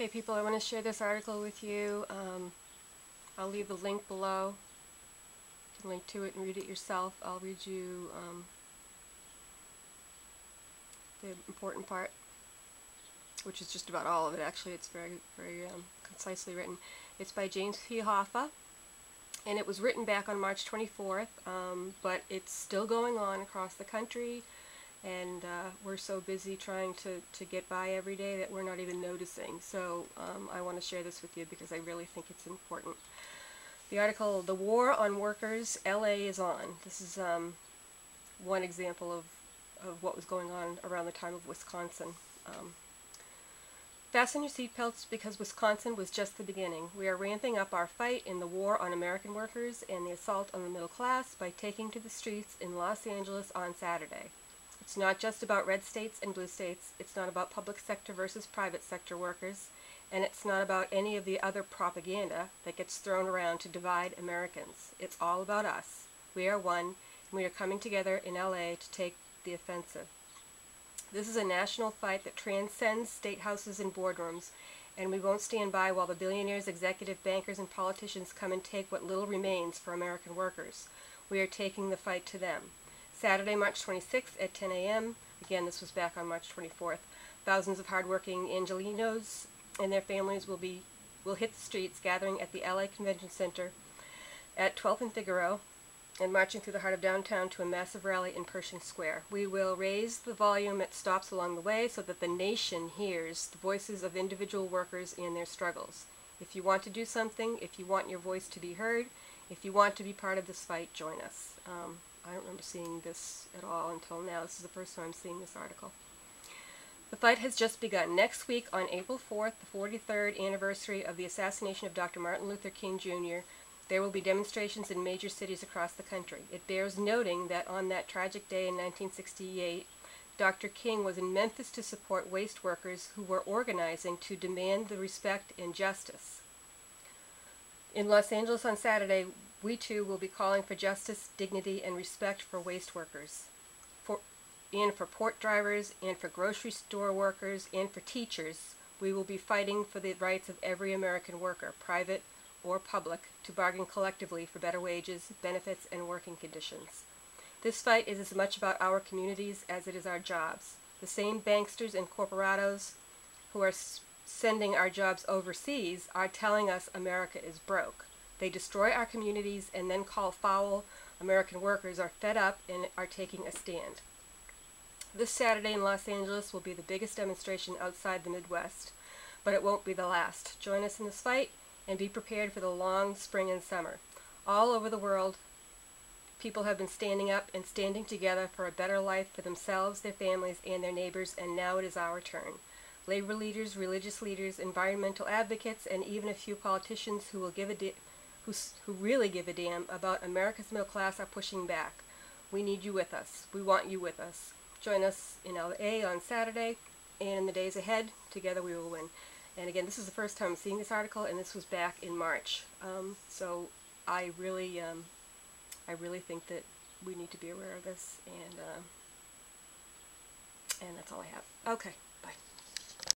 Okay, people, I want to share this article with you. I'll leave the link below. You can link to it and read it yourself. I'll read you the important part, which is just about all of it, actually. It's very concisely written. It's by James P. Hoffa, and it was written back on March 24th, but it's still going on across the country, and we're so busy trying to get by every day that we're not even noticing. So I want to share this with you because I really think it's important. The article, "The War on Workers, LA is on." This is one example of what was going on around the time of Wisconsin. Fasten your seatbelts because Wisconsin was just the beginning. We are ramping up our fight in the war on American workers and the assault on the middle class by taking to the streets in Los Angeles on Saturday. It's not just about red states and blue states. It's not about public sector versus private sector workers. And it's not about any of the other propaganda that gets thrown around to divide Americans. It's all about us. We are one, and we are coming together in LA to take the offensive. This is a national fight that transcends statehouses and boardrooms, and we won't stand by while the billionaires, executive bankers, and politicians come and take what little remains for American workers. We are taking the fight to them. Saturday, March 26th at 10 a.m. Again, this was back on March 24th. Thousands of hardworking Angelinos and their families will hit the streets, gathering at the LA Convention Center at 12th and Figueroa, and marching through the heart of downtown to a massive rally in Pershing Square. We will raise the volume at stops along the way so that the nation hears the voices of individual workers and their struggles. If you want to do something, if you want your voice to be heard, if you want to be part of this fight, join us. I don't remember seeing this at all until now. This is the first time I'm seeing this article. The fight has just begun. Next week, on April 4th, the 43rd anniversary of the assassination of Dr. Martin Luther King Jr., there will be demonstrations in major cities across the country. It bears noting that on that tragic day in 1968, Dr. King was in Memphis to support waste workers who were organizing to demand the respect and justice. In Los Angeles on Saturday, we too will be calling for justice, dignity, and respect for waste workers, and for port drivers, and for grocery store workers, and for teachers. We will be fighting for the rights of every American worker, private or public, to bargain collectively for better wages, benefits, and working conditions. This fight is as much about our communities as it is our jobs. The same banksters and corporatos who are sending our jobs overseas are telling us America is broke. They destroy our communities and then call foul American workers are fed up and are taking a stand. This Saturday in Los Angeles will be the biggest demonstration outside the Midwest, but it won't be the last. Join us in this fight and be prepared for the long spring and summer. All over the world, people have been standing up and standing together for a better life for themselves, their families, and their neighbors, and now it is our turn. Labor leaders, religious leaders, environmental advocates, and even a few politicians who really give a damn about America's middle class are pushing back. We need you with us. We want you with us. Join us in LA on Saturday, and in the days ahead, together we will win. And again, this is the first time I'm seeing this article, and this was back in March. So I really think that we need to be aware of this, and that's all I have. Okay.